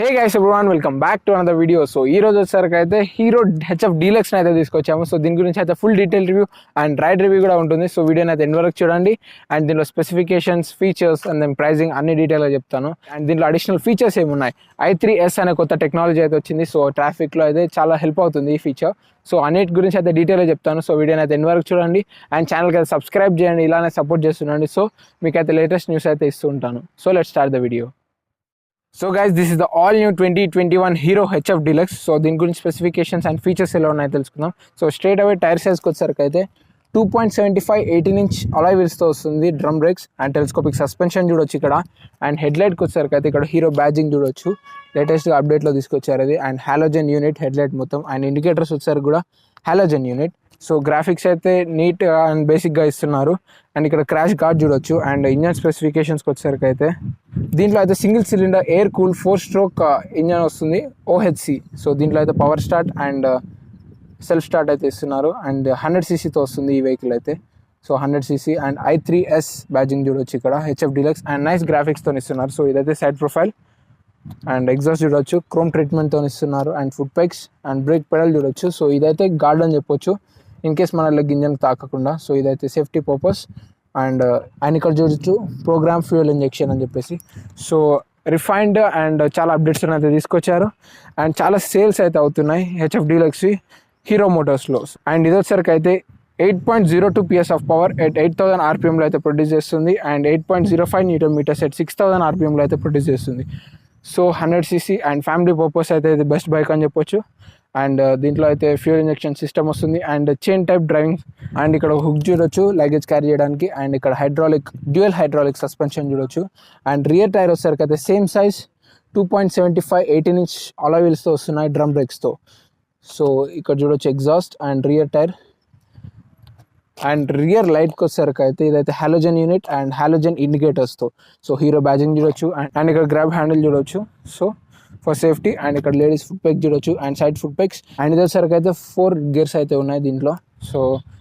Hey guys everyone, welcome back to another video. So ఈ రోజు వచ్చేసరికి అయితే హీరో హెచ్ఎఫ్ డీలక్స్ అయితే తీసుకొచ్చాము. సో దీని గురించి అయితే full detail review and ride review కూడా ఉంటుంది. సో వీడియోని అయితే ఎండ్ వరకు చూడండి. అండ్ దీనిలో specifications, features and then pricing అన్ని డీటెయిల్గా చెప్తాను. అండ్ దీంట్లో అడిషనల్ ఫీచర్స్ ఏమున్నాయి, i3s అనే కొత్త టెక్నాలజీ అయితే వచ్చింది. సో ట్రాఫిక్లో అయితే చాలా హెల్ప్ అవుతుంది ఈ ఫీచర్. సో అన్నిటి గురించి అయితే డీటెయిల్గా చెప్తాను. సో వీడియోని అయితే ఎండ్ వరకు చూడండి అండ్ ఛానల్కి అయితే సబ్స్క్రైబ్ చేయండి, ఇలానే సపోర్ట్ చేస్తుండండి. సో మీకైతే లేటెస్ట్ న్యూస్ అయితే ఇస్తూ ఉంటాను. So let's start the video. So guys, this is the all new 2021 hero HF deluxe. So దీని గురించి స్పెసిఫికేషన్స్ అండ్ ఫీచర్స్ ఎలా ఉన్నాయో తెలుసుకుందాం. సో స్ట్రేట్ అవే టైర్ సైజ్కి వచ్చేసరికి అయితే 2.75 18-inch అలాయ్ వీల్స్తో వస్తుంది. Drum breaks and telescopic suspension చూడొచ్చు ఇక్కడ. అండ్ హెడ్లైట్కి వచ్చేసరికి అయితే ఇక్కడ హీరో బ్యాజింగ్ చూడొచ్చు, లేటెస్ట్గా అప్డేట్లో తీసుకొచ్చారు అది. అండ్ హాలోజన్ యూనిట్ హెడ్లైట్ మొత్తం. అండ్ ఇండికేటర్స్ వచ్చేసరికి కూడా హాలోజన్ యూనిట్. సో గ్రాఫిక్స్ అయితే నీట్ అండ్ బేసిక్గా ఇస్తున్నారు. అండ్ ఇక్కడ క్రాష్ గార్డ్ చూడొచ్చు. అండ్ ఇంజన్ స్పెసిఫికేషన్స్కి వచ్చేసరికి అయితే దీంట్లో అయితే single cylinder air cool 4-stroke engine వస్తుంది, OHC. సో దీంట్లో అయితే power start and self start అయితే ఇస్తున్నారు. అండ్ 100cc వస్తుంది ఈ వెహికల్ అయితే. So 100cc and i3s badging చూడొచ్చు ఇక్కడ హెచ్ఎఫ్ డీలక్స్. అండ్ నైస్ గ్రాఫిక్స్తో ఇస్తున్నారు. సో ఇదైతే సైడ్ ప్రొఫైల్ అండ్ ఎగ్జాస్ట్ చూడొచ్చు, క్రోమ్ ట్రీట్మెంట్తో ఇస్తున్నారు. And foot pegs and brake pedal చూడొచ్చు. సో ఇదైతే గార్డ్ అని చెప్పొచ్చు, ఇన్ కేస్ మన లెగ్ ఇంజన్ తాకకుండా. సో ఇదైతే సేఫ్టీ పర్పస్. అండ్ ఆయన ఇక్కడ చూడొచ్చు ప్రోగ్రామ్ ఫ్యూయల్ ఇంజెక్షన్ అని చెప్పేసి. సో రిఫైన్డ్ అండ్ చాలా అప్డేట్స్ అయితే తీసుకొచ్చారు. అండ్ చాలా సేల్స్ అయితే అవుతున్నాయి హెచ్ఎఫ్ డీలక్స్ హీరో మోటార్స్లో. అండ్ ఇది వచ్చేసరికి అయితే 8.02 PS ఆఫ్ పవర్ ఎట్ 8000 RPMలో అయితే ప్రొడ్యూస్ చేస్తుంది. అండ్ 8.05 Nm ఎట్ 6000 RPMలో అయితే ప్రొడ్యూస్ చేస్తుంది. So 100cc and family purpose అయితే ఇది బెస్ట్ బైక్ అని చెప్పొచ్చు. అండ్ దీంట్లో అయితే ఫ్యూయల్ ఇంజెక్షన్ సిస్టమ్ వస్తుంది. And chain type driving. And ఇక్కడ హుక్ చూడొచ్చు లగేజ్ క్యారీ చేయడానికి. అండ్ ఇక్కడ డ్యూయల్ హైడ్రాలిక్ సస్పెన్షన్ చూడొచ్చు. అండ్ రియర్ టైర్ వచ్చేసరికి అయితే సేమ్ సైజ్ 2.75 18-inch అలాయ్ వీల్స్తో వస్తున్నాయి డ్రమ్ బ్రేక్స్తో. సో ఇక్కడ చూడొచ్చు exhaust and rear tyre. And rear లైట్కి వచ్చేసరికి అయితే ఇదైతే హాలోజన్ యూనిట్ అండ్ హాలోజన్ ఇండికేటర్స్తో. సో హీరో బ్యాజింగ్ చూడొచ్చు. అండ్ ఇక్కడ గ్రాబ్ హ్యాండిల్ చూడొచ్చు సో ఫర్ సేఫ్టీ. అండ్ ఇక్కడ లేడీస్ ఫుట్ పెక్ చూడొచ్చు and side foot pegs. And ఇది వచ్చేసరికి అయితే 4 gears అయితే ఉన్నాయి దీంట్లో. సో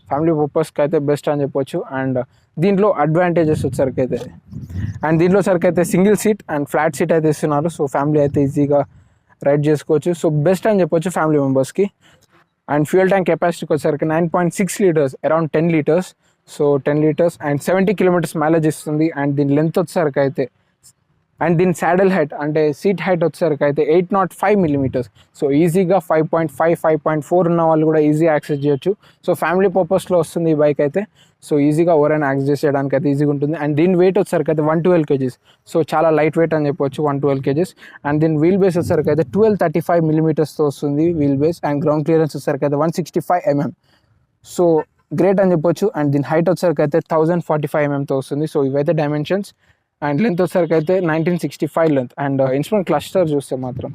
ఫ్యామిలీ పర్పస్కి అయితే బెస్ట్ అని చెప్పొచ్చు. అండ్ దీంట్లో అడ్వాంటేజెస్ వచ్చేసరికి అయితే అండ్ దీంట్లో సరికి అయితే single seat and flat seat అయితే ఇస్తున్నారు. సో ఫ్యామిలీ అయితే ఈజీగా రైడ్ చేసుకోవచ్చు. సో బెస్ట్ అని చెప్పొచ్చు ఫ్యామిలీ మెంబర్స్కి. అండ్ ఫ్యూయల్ ట్యాంక్ కెపాసిటీకి వచ్చేసరికి 9.6 liters, around 10 liters. So 10 liters and 70 kilometers mileage ఇస్తుంది. అండ్ దీని లెంత్ వచ్చేసరికి అయితే అండ్ దీని సాడల్ హైట్ అంటే సీట్ హైట్ వచ్చేసరికి అయితే 805 mm. సో ఈజీగా 5.5, 5.4 ఉన్న వాళ్ళు కూడా ఈజీ యాక్సెస్ చేయొచ్చు. సో ఫ్యామిలీ పర్పస్లో వస్తుంది ఈ బైక్ అయితే. సో ఈజీగా ఎవరైనా యాక్సెస్ చేయడానికి అయితే ఈజీగా ఉంటుంది. అండ్ దీని వెయిట్ వచ్చేసరికి అయితే 112 kgs. సో చాలా లైట్ వెయిట్ అని చెప్పొచ్చు, 112 kgs. అండ్ దీని వీల్ బేస్ వచ్చేసరికి అయితే 1235 mm వస్తుంది wheel base. And ground clearance వచ్చేసరికి అయితే 165 mm. సో గ్రేట్ అని చెప్పొచ్చు. అండ్ దీని హైట్ వచ్చేసరికి అయితే 1045 mm వస్తుంది. సో ఇవైతే డైమెన్షన్స్. అండ్ లెంత్ వచ్చేసరికి అయితే 1965 లెంత్. అండ్ ఇన్స్ట్రుమెంట్ క్లస్టర్ చూస్తే మాత్రం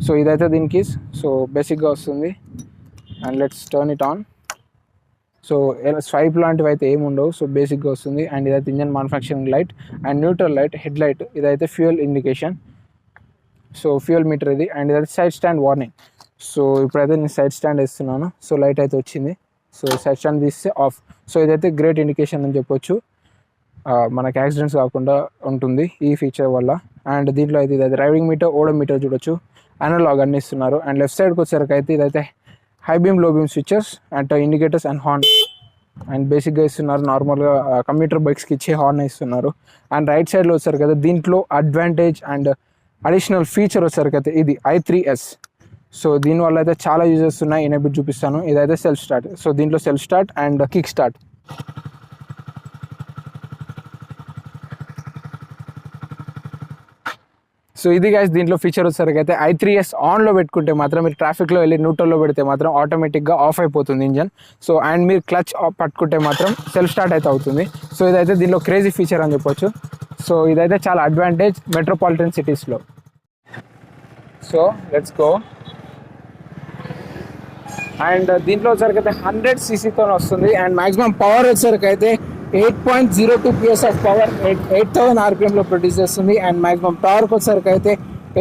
సో ఇదైతే దీనికి సో బేసిక్గా వస్తుంది. And let's turn it on. So swipe లాంటివి అయితే ఏమి ఉండవు. సో బేసిక్గా వస్తుంది. అండ్ ఇదైతే engine manufacturing light and neutral light, head light. ఇదైతే fuel indication. So fuel meter ఇది. అండ్ ఇదైతే సైడ్ స్టాండ్ వార్నింగ్. సో ఇప్పుడైతే నేను సైడ్ స్టాండ్ వేస్తున్నాను. సో లైట్ అయితే వచ్చింది. సో సైడ్ స్టాండ్ తీస్తే ఆఫ్. సో ఇదైతే గ్రేట్ ఇండికేషన్ అని చెప్పొచ్చు, మనకి యాక్సిడెంట్స్ కాకుండా ఉంటుంది ఈ ఫీచర్ వల్ల. అండ్ దీంట్లో అయితే ఇదైతే డ్రైవింగ్ మీటర్, ఓడోమీటర్ చూడొచ్చు, అనలాగ్ అన్ని ఇస్తున్నారు. అండ్ లెఫ్ట్ సైడ్కి వచ్చేసరికి అయితే ఇదైతే హై బీమ్, లో beam switches and indicators and horn and బేసిక్గా ఇస్తున్నారు. నార్మల్గా కంప్యూటర్ బైక్స్కి ఇచ్చే హార్న్ ఇస్తున్నారు. అండ్ రైట్ సైడ్లో వచ్చేసరికి అయితే దీంట్లో అడ్వాంటేజ్ అండ్ అడిషనల్ ఫీచర్ వచ్చేసరికి అయితే ఇది i3s. సో దీనివల్ల అయితే చాలా యూజెస్ ఉన్నాయి, ఎనేబుల్ చూపిస్తాను. ఇదైతే సెల్ఫ్ స్టార్ట్. సో దీంట్లో self start and kick start. So ఇది గైస్ దీంట్లో ఫీచర్ వచ్చేసరికి అయితే i3s ఆన్లో పెట్టుకుంటే మాత్రం, మీరు ట్రాఫిక్లో వెళ్ళి న్యూట్రల్లో పెడితే మాత్రం ఆటోమేటిక్గా ఆఫ్ అయిపోతుంది ఇంజన్. సో అండ్ మీరు క్లచ్ పట్టుకుంటే మాత్రం సెల్ఫ్ స్టార్ట్ అయితే అవుతుంది. సో ఇదైతే దీనిలో క్రేజీ ఫీచర్ అని చెప్పొచ్చు. సో ఇదైతే చాలా అడ్వాంటేజ్ మెట్రోపాలిటన్ సిటీస్లో. So let's go. అండ్ దీంట్లో వచ్చేసరికి అయితే 100cc వస్తుంది. అండ్ మ్యాక్సిమం పవర్ వచ్చేసరికి అయితే 8.02 PS ఆఫ్ పవర్ 8000 RPMలో ప్రొడ్యూస్ చేస్తుంది. అండ్ మ్యాక్సిమం టార్క్ వచ్చేసరికి అయితే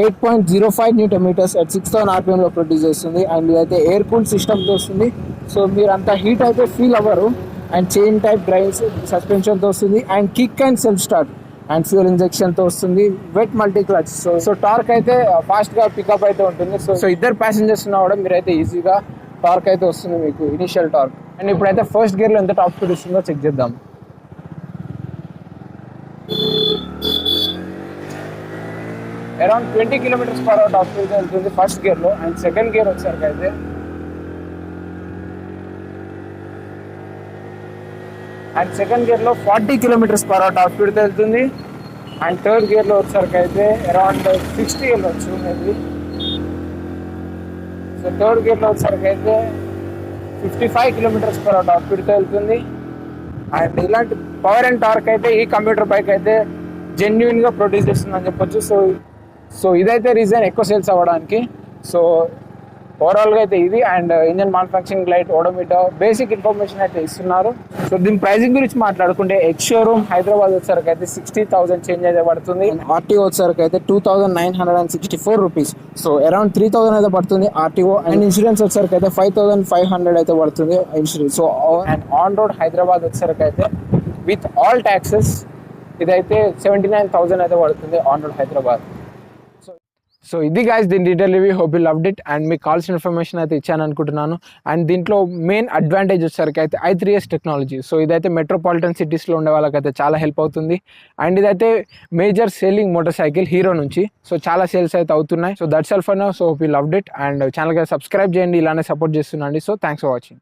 8.05 Nm ఎట్ 6000 RPMలో ప్రొడ్యూస్ చేస్తుంది. అండ్ ఇదైతే ఎయిర్ కూల్ సిస్టమ్తో వస్తుంది. సో మీరు అంత హీట్ అయితే ఫీల్ అవ్వరు. అండ్ చైన్ టైప్ డ్రైవ్ సస్పెన్షన్తో వస్తుంది. And kick and self start. And fuel injection తో వస్తుంది. Wet multi clutch. So torque అయితే ఫాస్ట్ గా పికప్ అయితే ఉంటుంది. సో ఇద్దరు ప్యాసింజర్స్ ఉన్నా కూడా మీరైతే ఈజీగా టార్క్ అయితే వస్తుంది మీకు, ఇనిషియల్ టార్క్. అండ్ ఇప్పుడైతే ఫస్ట్ గేర్ లో ఎంత టాప్ స్పీడ్ వస్తుందో చెక్ చేద్దాం. అరౌండ్ 20 km/h టాప్ స్పీడ్ వెళ్తుంది ఫస్ట్ గేర్ లో. అండ్ సెకండ్ గేర్ వచ్చేసరికి అయితే లో 40 km/h టాప్ స్పీడ్ వెళ్తుంది. అండ్ థర్డ్ గేర్ లో వచ్చేసరికి అయితే అరౌండ్ 60 వెళ్ళొచ్చు మేబీ. సో థర్డ్ గేర్ లో వచ్చేసరికి అయితే 55 km/h టాప్ స్పీడ్ వెళ్తుంది. అండ్ ఇలాంటి పవర్ అండ్ టార్క్ అయితే ఈ కంప్యూటర్ బైక్ అయితే జెన్యున్ గా ప్రొడ్యూస్ చేస్తుందని చెప్పొచ్చు. సో ఇదైతే రీజన్ ఎక్కువ సేల్స్ అవ్వడానికి. సో ఓవరాల్ గా అయితే ఇది. And engine manufacturing, light, odometer, basic information అయితే ఇస్తున్నారు. సో దీని ప్రైసింగ్ గురించి మాట్లాడుకుంటే ఎక్స్ షోరూమ్ హైదరాబాద్ వచ్చేసరికి అయితే 60,000 చేంజ్ అయితే పడుతుంది. ఆర్టీఓ వచ్చేసరికి అయితే 2,964 రూపీస్. సో అరౌండ్ 3,000 అయితే పడుతుంది ఆర్టీఓ. అండ్ ఇన్సూరెన్స్ వచ్చేసరికి అయితే 5,500 అయితే పడుతుంది insurance. So and on road Hyderabad వచ్చేసరికి అయితే విత్ ఆల్ ట్యాక్సెస్ ఇదైతే 79,000 అయితే పడుతుంది ఆన్ రోడ్ హైదరాబాద్. సో ఇది గైస్ దీని detail review. Hope you loved it. And మీకు కావాల్సిన ఇన్ఫర్మేషన్ అయితే ఇచ్చాను అనుకుంటున్నాను. అండ్ దీంట్లో మెయిన్ అడ్వాంటేజ్ వచ్చేసరికి అయితే i3s టెక్నాలజీ. సో ఇదైతే మెట్రోపాలిటన్ సిటీస్లో ఉండే వాళ్ళకైతే చాలా హెల్ప్ అవుతుంది. అండ్ ఇదైతే major selling motorcycle Hero నుంచి. సో చాలా సేల్స్ అయితే అవుతున్నాయి. So that's all for now. So hope you loved it. And ఛానల్కి సబ్స్క్రైబ్ చేయండి, ఇలానే సపోర్ట్ చేస్తున్నాండి. So thanks for watching.